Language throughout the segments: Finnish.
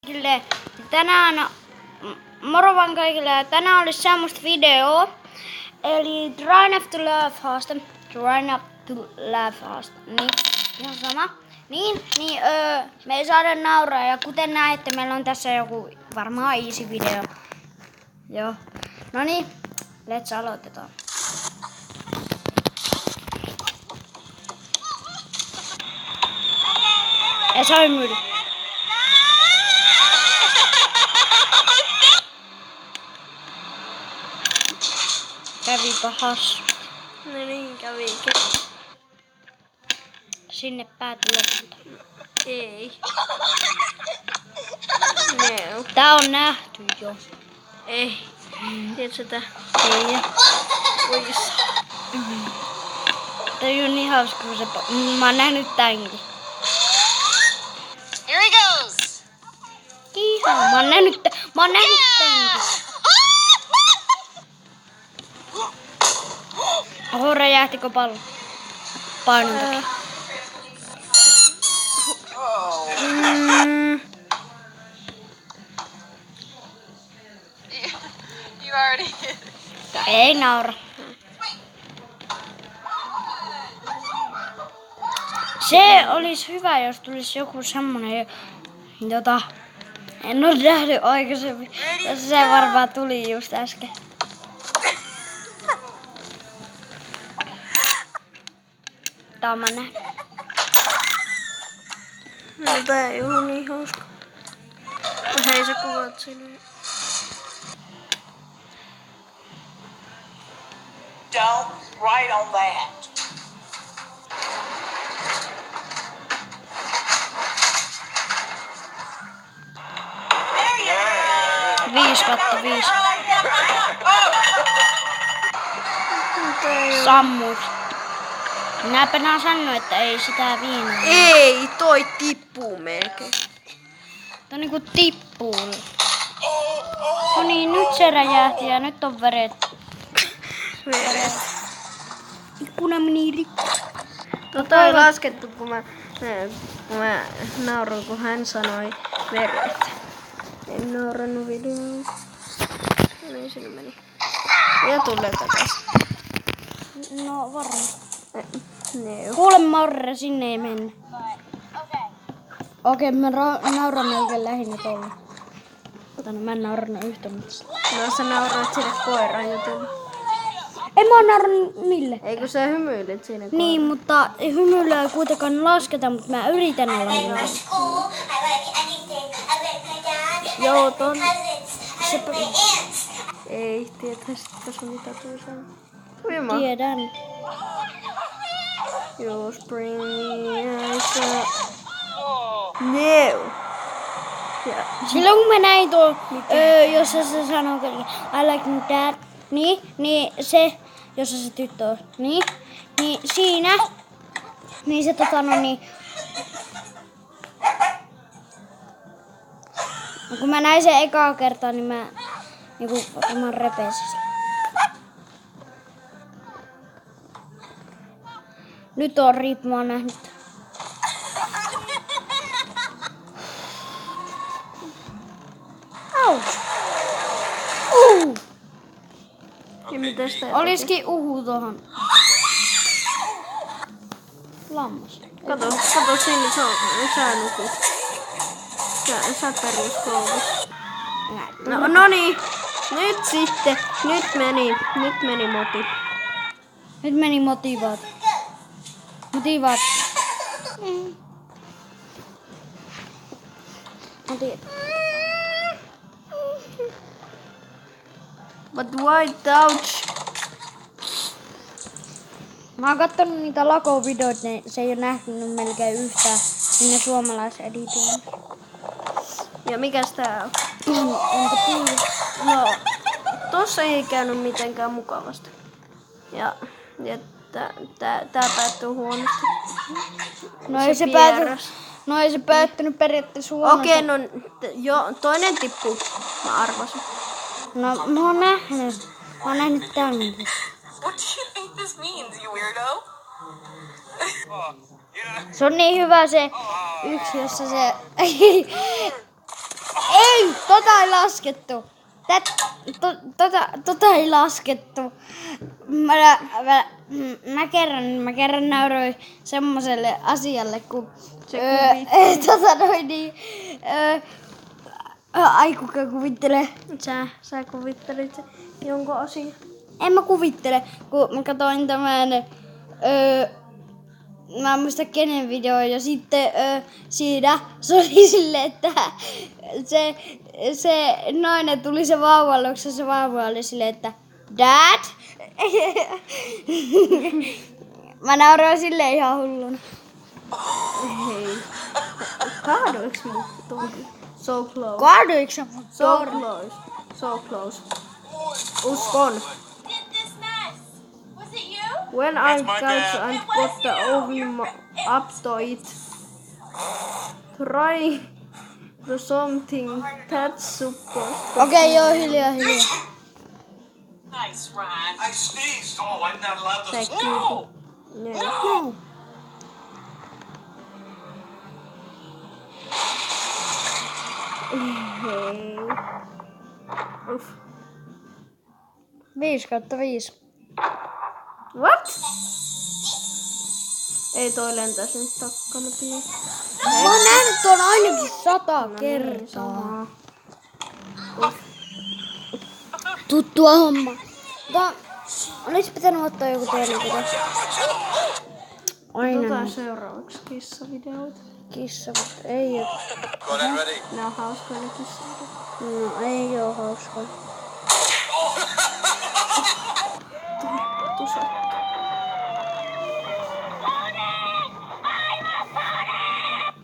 kaikille. Tänään, moro vaan kaikille. Tänään olisi semmoista videoa. Eli Try Not to Laugh haaste. Try Not to Laugh haaste. Niin, ihan sama. Me ei saada nauraa. Ja kuten näette, meillä on tässä joku varmaan easy video. Joo. No niin, let's aloitetaan. Ja se oli myydä. Kävi pahas. No niin, kävikin. Sinne päätyi lopulta. Ei. No. Tää on nähty jo. Ei. Tiedätkö sitä? Ei. Ois. Tää on niin hauska, kun se... Mä oon nähnyt tämänkin. Here he goes. Ihan. Mä oon nähnyt tämänkin. Oho, räjähtikö pallo? Painon takia. You already. Ei naura. Se olisi hyvä, jos tulisi joku semmonen, jota en ole nähnyt aikaisemmin. Ja se varmaan tuli just äsken. Tää mä nähnyt. No tää ei oo niin hauska. Hei, sä kuvat sinne. Don't write on that. There you go. 5/5. Sammus. Minäpä sanoin, että ei sitä viinaa. Ei, toi tippuu melkein. Tää niinku tippuu. No niin, nyt se räjähti ja nyt on veret. Ikkuna meni rikki. Tota ei laskettu, kun mä nauroin, kun hän sanoi veret. En naurannut videoon. No niin, sinne meni. Ja tulee takas. No varmaan. No. Kuule Marre, sinne ei mennä. Okei, mä nauran melkein lähinnä tuolla. Mä en naurannut yhtä mitään. No sä nauroit sinne koiraan jutulle. En mä oo naurannut mille. Eikö sä hymyilit siinä koiraan? Niin, mutta hymyilyä ei kuitenkaan lasketa, mutta mä yritän olla hyvä. Joo, ton. Ei, tietäisitkö sun mitä tuli sanoa? Kuinka? Tiedän. Joo, spring ice. No. Ja. Silloin kun mä näin tuo, jossa se sanoo, I like my dad, niin se, jossa se tyttö on, niin siinä, niin se kun mä näin sen ekaa kertaa, niin mä repesin sen. Nyt on rip, mä oon nähnyt. Au! Ja mitä sitä Olisikin tohon. Lammas. Kato sinne, sä nukut. Sä peruskoulussa. No niin. Nyt sitten. Nyt meni moti. Nyt meni motivaat. But why touch? Mä oon kattonut niitä Lako-videoita, niin se ei oo nähnyt melkein yhtään sinne suomalaiseditoon. Ja mikäs tää on? Entä tiedä? No, tossa ei käynyt mitenkään mukavasti. Ja tää päättyy huonosti. No ei se päättynyt periaatteessa huonosti. Okei, no toinen tippuu. Mä arvasin. No mä oon nähnyt. Mä oon nähnyt tämänkin. What do you think this means, you weirdo? Se on niin hyvä se yksi, jossa se Tota ei laskettu. Tota ei laskettu. Mä kerran nauroin semmoselle asialle, kun ai kuka kuvittelee? Sä kuvittelit jonkun asian. En mä kuvittele, kun mä katsoin tämän, mä en muista kenen video, ja sitten siinä se oli silleen, että se nainen tuli se vauvan luokse, se vauva oli silleen, että Dad? Mä nauroin silleen ihan hulluna. Hei. Kaadoiks mut tuohon? So close. Kaaduiks sä mut? So close. So close. Uskon. Did this mess? Was it you? When I touch and got the oven up to it, try the something that's supposed. Okei, joo, hiljaa. Nice, Ryan. I sneezed. Oh, I'm not allowed to Thank sneeze. you. Yeah. No. Hei. Uff. 5/5. What? Ei toi lentäisi nyt takkana pian. Mä oon nähnyt tuon ainakin 100 kertaa. Tuttua homma. Olis pitänyt ottaa joku toinen video. Aina Otetaan seuraavaksi kissavideoita. kissa, mutta ei oo. Go then, ready. Nää on hauskoja ne kissavideot. No ei oo hauskaa. Tusa.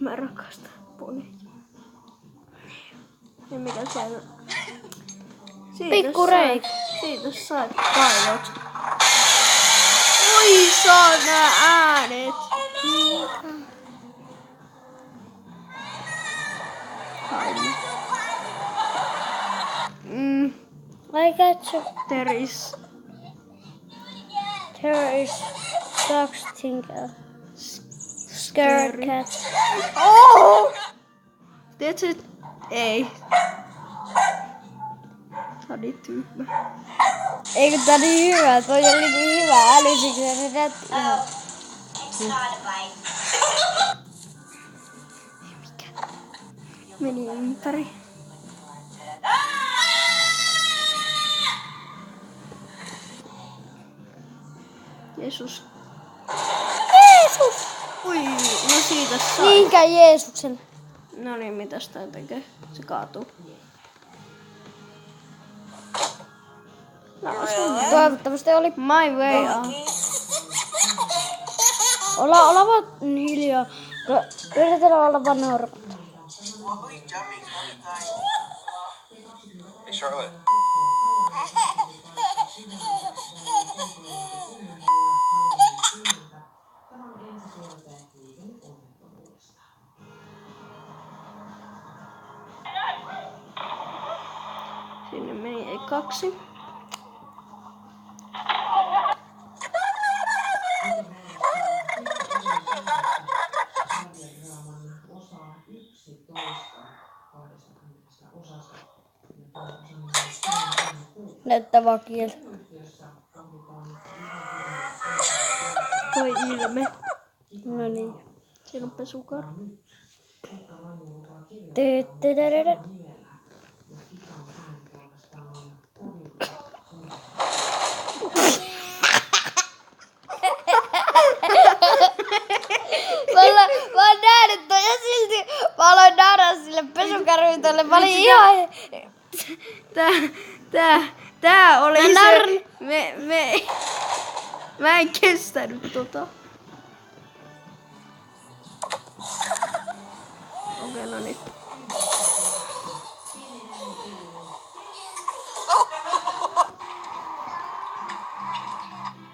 Mä rakastan poneja. Ja mitä siellä? Pikku reikä. Siitä saat kaivot. Oi saa nää äänet. I got you. There is Dogs think scared cat. oh! That's it. Ei. Sä olit tyhmä. Eikö tää niin hyvä? Toi oli niin hyvä. Älysikö se rätti ihan? Meni ympäri. Jeesus. Jeesus! Ui, no siitä sai. Niinkö Jeesuksen? No niin, mitäs tää tekee? Se kaatuu. No, Toivottavasti oli. my way out. Olla vaan hiljaa. Yritetään olla vaan nauramatta. Hey, Charlotte. Sinne meni ei 2. Näyttää vaan kieltä. Toi ilme. No niin. Siinä on pesukar. Mä oon nähnyt toi ja silti mä aloin nauraa sille pesukarvitolle. Mä olin ihan... Tää oli Mä se... nauran. Mä en kestänyt tota. Okei, no niin.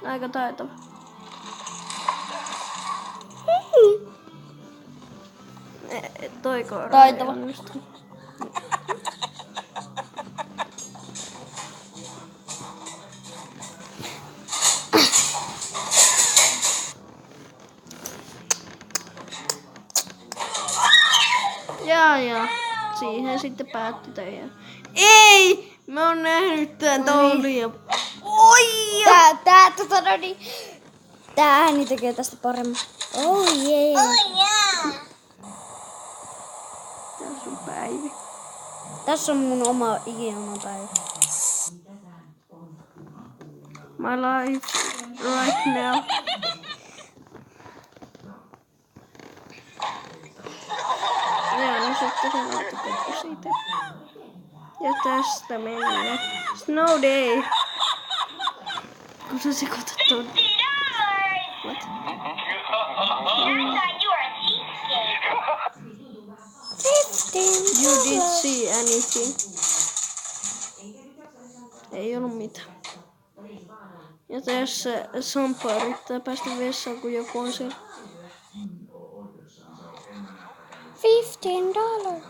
Aika taitava. Toi koira Taitava. ei onnistu. Ja, siihen sitten päättyi teidän. Ei! Mä oon nähnyt tän taulia. Oi! Tää ääni tekee tästä paremmin. Oh yeah. Tässä on Päivi. Tässä on mun oma ikioma päivä. My life right now. Joo, niin sitten se näyttää siitä. Ja tästä mennään. Snow Day. Kun sä sekoitat tuon. What? I thought you were a cheapskate. You did see anything. Ei ollut mitään. Ja tässä Sampa yrittää päästä vessaan, kun joku on siellä. $15.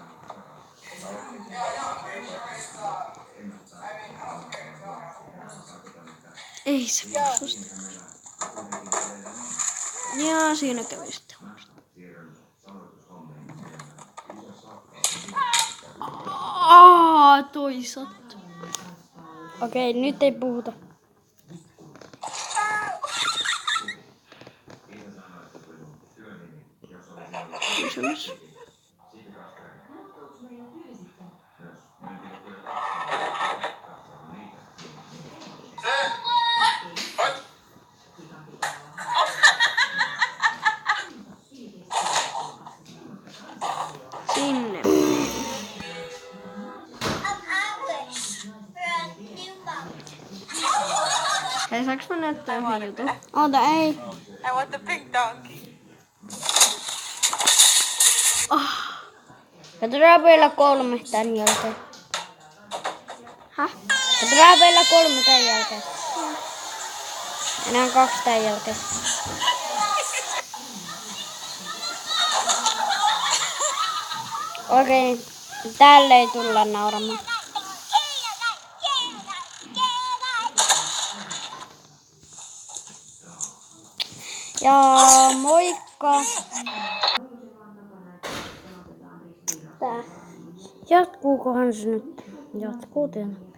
Ei se susta. Ja siinä kävi sitten. Toi sattu. Okei, nyt ei puhuta. Kysymys. Sinne. Hei, saaks mä näyttää yhden jutun? Oota, ei. I want the big donkey. Katsotaan vielä 3 tän jälkeen. Häh? Katsotaan vielä 3 tän jälkeen. Enää 2 tän jälkeen. Okei, tälle ei tulla nauramaan. Ja moikka! Jatkuukohan se nyt? Jatkuu tietenkin.